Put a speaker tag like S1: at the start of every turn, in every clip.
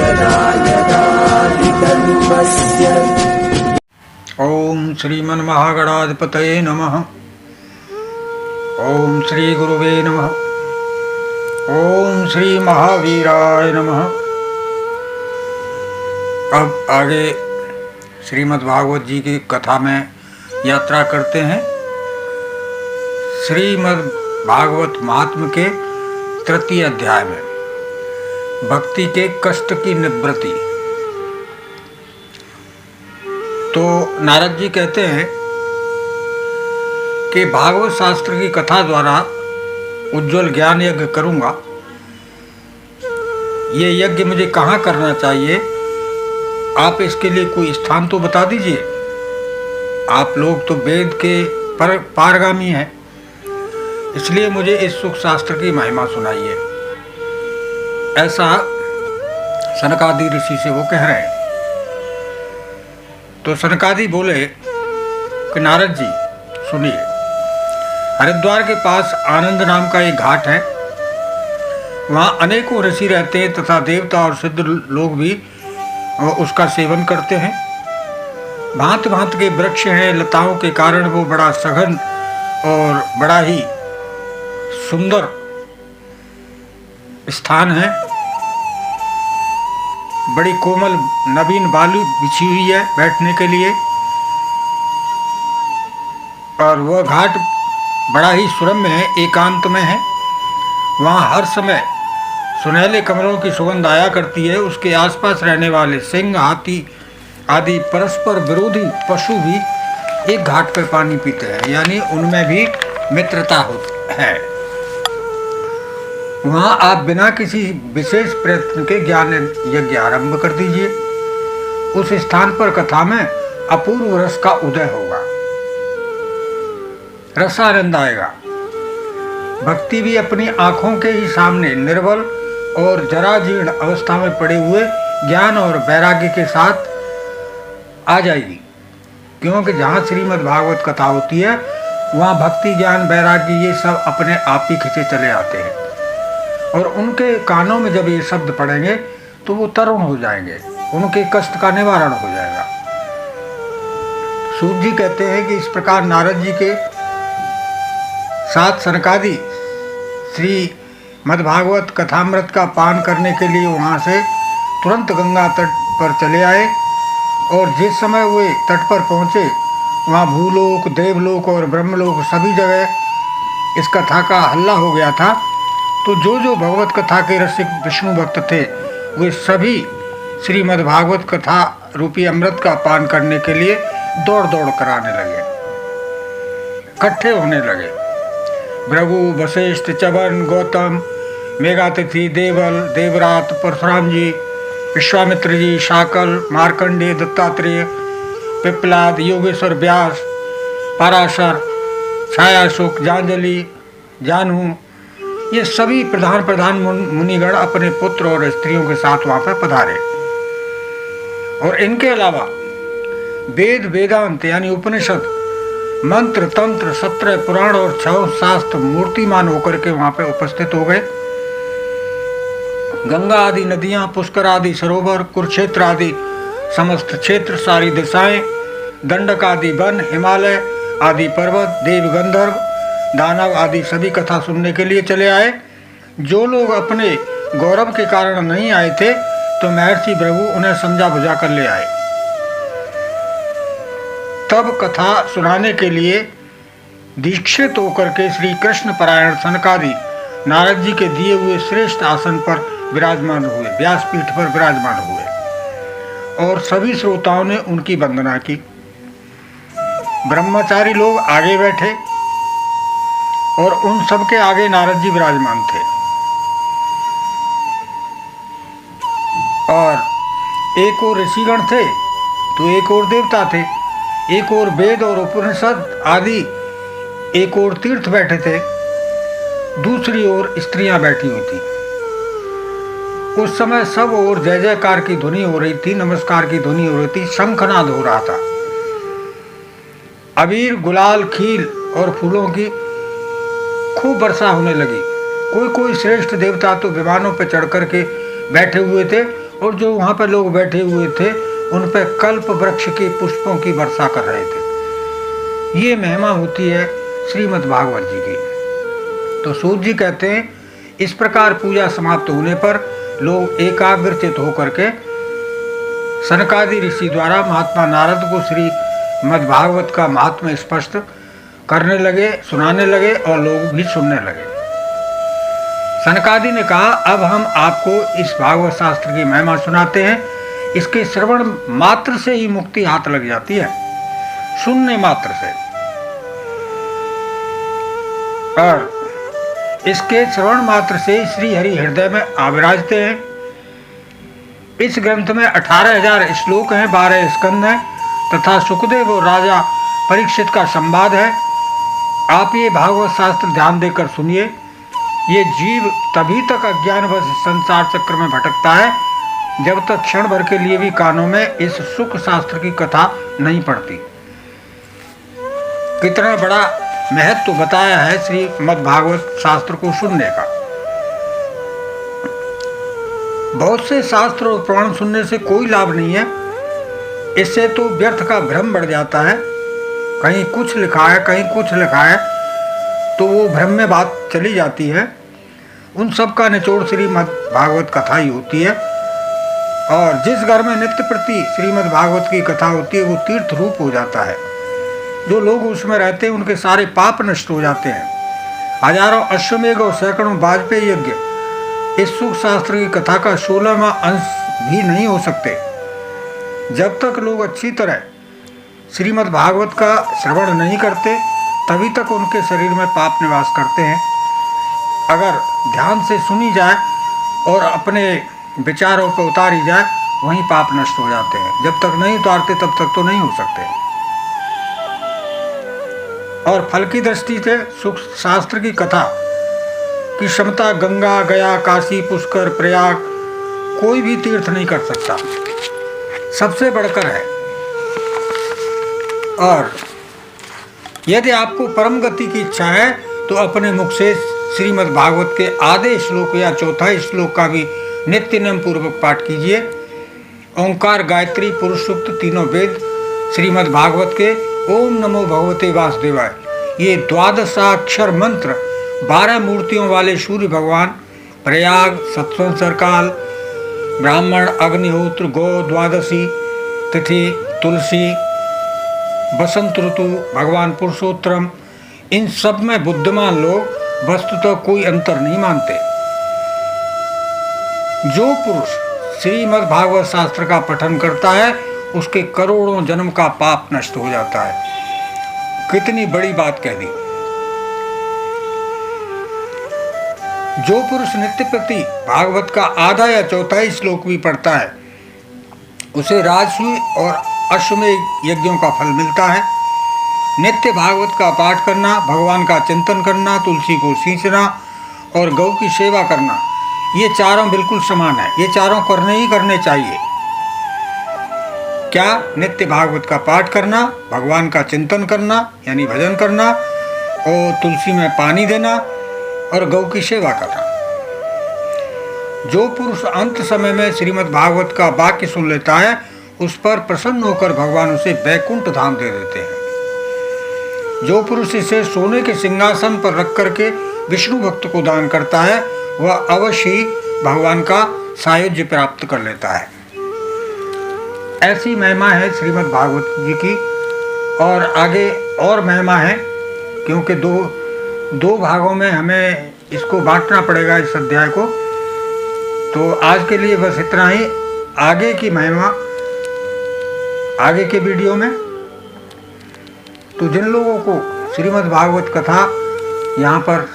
S1: यदा यदा हि धर्मस्य।
S2: ओम श्रीमन्महागणाधिपतये नमः। ओम श्री गुरुवे नमः। ओम श्री महावीराय नमः। अब आगे श्रीमद् भागवत जी की कथा में यात्रा करते हैं। श्रीमद् भागवत महात्म्य के तृतीय अध्याय में भक्ति के कष्ट की निवृत्ति। तो नारद जी कहते हैं कि भागवत शास्त्र की कथा द्वारा उज्ज्वल ज्ञान यज्ञ करूंगा। ये यज्ञ मुझे कहाँ करना चाहिए, आप इसके लिए कोई स्थान तो बता दीजिए। आप लोग तो वेद के पारगामी हैं, इसलिए मुझे इस सुख शास्त्र की महिमा सुनाइए। ऐसा सनकादि ऋषि से वो कह रहे हैं। तो सनकादि बोले कि नारद जी सुनिए, हरिद्वार के पास आनंद नाम का एक घाट है। वहाँ अनेकों ऋषि रहते हैं तथा देवता और सिद्ध लोग भी उसका सेवन करते हैं। भांत भांत के वृक्ष हैं, लताओं के कारण वो बड़ा सघन और बड़ा ही सुंदर स्थान है। बड़ी कोमल नवीन बालू बिछी हुई है बैठने के लिए, और वह घाट बड़ा ही सुरम्य है, एकांत में है। वहाँ हर समय सुनहले कमलों की सुगंध आया करती है। उसके आसपास रहने वाले सिंह, हाथी आदि परस्पर विरोधी पशु भी एक घाट पर पानी पीते हैं, यानी उनमें भी मित्रता होती है। वहाँ आप बिना किसी विशेष प्रयत्न के ज्ञान यज्ञ आरंभ कर दीजिए। उस स्थान पर कथा में अपूर्व रस का उदय होगा, रसानंद आएगा। भक्ति भी अपनी आंखों के ही सामने निर्बल और जराजीर्ण अवस्था में पड़े हुए ज्ञान और वैराग्य के साथ आ जाएगी। क्योंकि जहाँ श्रीमद् भागवत कथा होती है वहाँ भक्ति, ज्ञान, वैराग्य ये सब अपने आप ही खिंचे चले आते हैं, और उनके कानों में जब ये शब्द पड़ेंगे तो वो तरुण हो जाएंगे, उनके कष्ट का निवारण हो जाएगा। सूत जी कहते हैं कि इस प्रकार नारद जी के साथ सनकादि श्री मद्भागवत कथामृत का पान करने के लिए वहाँ से तुरंत गंगा तट पर चले आए। और जिस समय वे तट पर पहुँचे वहाँ भूलोक, देवलोक और ब्रह्मलोक सभी जगह इस कथा का हल्ला हो गया था। तो जो जो भगवत कथा के रसिक विष्णु भक्त थे वे सभी श्रीमद् भागवत कथा रूपी अमृत का पान करने के लिए दौड़ दौड़ कराने लगे, इकट्ठे होने लगे। भृगु, वशिष्ठ, च्यवन, गौतम, मेघातिथि, देवल, देवरात, परशुराम जी, विश्वामित्र जी, शाकल, मार्कंडेय, दत्तात्रेय, पिप्पलाद, योगेश्वर, व्यास, पराशर, छायाशुक, जांजलि, जानू, ये सभी प्रधान मुनिगण अपने पुत्र और स्त्रियों के साथ वहां पर पधारे। और इनके अलावा वेद, वेदांत यानी उपनिषद, मंत्र, तंत्र, 17 पुराण और 6 शास्त्र मूर्तिमान होकर के वहां पर उपस्थित हो गए। गंगा आदि नदियां, पुष्कर आदि सरोवर, कुरुक्षेत्र आदि समस्त क्षेत्र, सारी दिशाएं, दंडक आदि वन, हिमालय आदि पर्वत, देव, गंधर्व, दानव आदि सभी कथा सुनने के लिए चले आए। जो लोग अपने गौरव के कारण नहीं आए थे तो महर्षि भृगु उन्हें समझा बुझा कर ले आए। तब कथा सुनाने के लिए दीक्षित होकर के श्री कृष्ण परायण सनकादि नारद जी के दिए हुए श्रेष्ठ आसन पर विराजमान हुए, व्यासपीठ पर विराजमान हुए, और सभी श्रोताओं ने उनकी वंदना की। ब्रह्मचारी लोग आगे बैठे और उन सबके आगे नारद जी विराजमान थे। और एक और ऋषिगण थे तो एक और देवता थे, एक और वेद और उपनिषद आदि, एक और तीर्थ बैठे थे, दूसरी ओर स्त्रियां बैठी हुई थी। उस समय सब ओर जय जयकार की ध्वनि हो रही थी, नमस्कार की ध्वनि हो रही थी, शंखनाद हो रहा था। अबीर, गुलाल, खील और फूलों की खूब वर्षा होने लगी। कोई कोई श्रेष्ठ देवता तो विमानों पर चढ़ कर के बैठे हुए थे और जो वहाँ पर लोग बैठे हुए थे उन पर कल्प वृक्ष के पुष्पों की वर्षा कर रहे थे। ये महिमा होती है श्रीमद् भागवत जी की। तो सूत जी कहते हैं इस प्रकार पूजा समाप्त होने पर लोग एकाग्रचित होकर के सनकादि ऋषि द्वारा महात्मा नारद को श्रीमद् भागवत का महात्म्य स्पष्ट करने लगे, सुनाने लगे और लोग भी सुनने लगे। सनकादि ने कहा अब हम आपको इस भागवत शास्त्र की महिमा सुनाते हैं। इसके श्रवण मात्र से ही मुक्ति हाथ लग जाती है, सुनने मात्र से। और इसके श्रवण मात्र से श्री हरि हृदय में आविराजते हैं। इस ग्रंथ में 18,000 श्लोक हैं, 12 स्कंद हैं तथा सुखदेव और राजा परीक्षित का संवाद है। आप ये भागवत शास्त्र ध्यान देकर सुनिए। ये जीव तभी तक अज्ञानवश संसार चक्र में भटकता है जब तक क्षण भर के लिए भी कानों में इस सुख शास्त्र की कथा नहीं पड़ती। कितना बड़ा महत्व बताया है श्रीमद् भागवत शास्त्र को सुनने का। बहुत से शास्त्र और पुराण सुनने से कोई लाभ नहीं है। इससे तो व्यर्थ का भ्रम बढ़ जाता है। कहीं कुछ लिखा है, कहीं कुछ लिखा है, तो वो भ्रम में बात चली जाती है। उन सब का निचोड़ श्रीमद् भागवत कथा ही होती है। और जिस घर में नित्य प्रति श्रीमद् भागवत की कथा होती है वो तीर्थ रूप हो जाता है। जो लोग उसमें रहते हैं उनके सारे पाप नष्ट हो जाते हैं। हजारों अश्वमेघ और सैकड़ों वाजपेयी यज्ञ इस सुख शास्त्र की कथा का 16वां अंश भी नहीं हो सकते। जब तक लोग अच्छी तरह श्रीमद् भागवत का श्रवण नहीं करते तभी तक उनके शरीर में पाप निवास करते हैं। अगर ध्यान से सुनी जाए और अपने विचारों पर उतारी जाए वहीं पाप नष्ट हो जाते हैं। जब तक नहीं उतारते तब तक तो नहीं हो सकते। और फल की दृष्टि से सुख शास्त्र की कथा की क्षमता गंगा, गया, काशी, पुष्कर, प्रयाग कोई भी तीर्थ नहीं कर सकता, सबसे बढ़कर है। और यदि आपको परम गति की इच्छा है तो अपने मुख से श्रीमद् भागवत के आधे श्लोक या चौथा श्लोक का भी नित्य नियम पूर्वक पाठ कीजिए। ओंकार, गायत्री, पुरुष सूक्त, तीनों वेद श्रीमद् भागवत के ओम नमो भगवते वासुदेवाय, ये 12 मंत्र 12 मूर्तियों वाले सूर्य भगवान, प्रयाग, सत्संवत्सर काल, ब्राह्मण, अग्निहोत्र, गौ, द्वादशी तिथि, तुलसी, बसंत ऋतु, भगवान पुरुषोत्तम, इन सब में बुद्धिमान लोग वस्तुतः कोई अंतर नहीं मानते। जो पुरुष श्रीमद् भागवत शास्त्र का पठन करता है उसके करोड़ों जन्म का पाप नष्ट हो जाता है। कितनी बड़ी बात कह दी। जो पुरुष नित्य प्रति भागवत का आधा या चौथा श्लोक भी पढ़ता है उसे राजसूय और अश्वमेध यज्ञों का फल मिलता है। नित्य भागवत का पाठ करना, भगवान का चिंतन करना, तुलसी को सींचना और गौ की सेवा करना, ये चारों बिल्कुल समान है। ये चारों करने ही करने चाहिए। क्या? नित्य भागवत का पाठ करना, भगवान का चिंतन करना यानी भजन करना, और तुलसी में पानी देना और गौ की सेवा करना। जो पुरुष अंत समय में श्रीमद् भागवत का वाक्य सुन लेता है उस पर प्रसन्न होकर भगवान उसे वैकुंठ धाम दे देते हैं। जो पुरुष इसे सोने के सिंहासन पर रख करके विष्णु भक्त को दान करता है वह अवश्य ही भगवान का सायुज्य प्राप्त कर लेता है। ऐसी महिमा है श्रीमद् भागवत जी की। और आगे और महिमा है, क्योंकि दो भागों में हमें इसको बांटना पड़ेगा इस अध्याय को। तो आज के लिए बस इतना ही। आगे की महिमा आगे के वीडियो में। तो जिन लोगों को श्रीमद् भागवत कथा यहाँ पर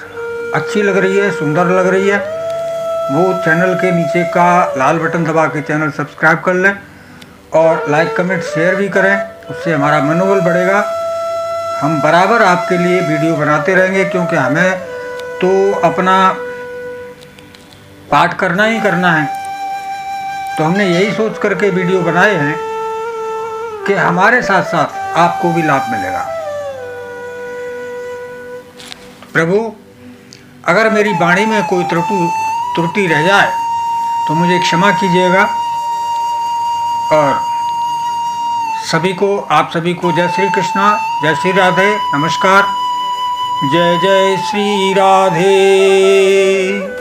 S2: अच्छी लग रही है, सुंदर लग रही है, वो चैनल के नीचे का लाल बटन दबा के चैनल सब्सक्राइब कर लें और लाइक, कमेंट, शेयर भी करें। उससे हमारा मनोबल बढ़ेगा। हम बराबर आपके लिए वीडियो बनाते रहेंगे, क्योंकि हमें तो अपना पाठ करना ही करना है। तो हमने यही सोच करके वीडियो बनाए हैं कि हमारे साथ साथ आपको भी लाभ मिलेगा। प्रभु, अगर मेरी वाणी में कोई त्रुटि रह जाए तो मुझे क्षमा कीजिएगा। और सभी को, आप सभी को जय श्री कृष्णा, जय श्री राधे, नमस्कार, जय जय श्री राधे।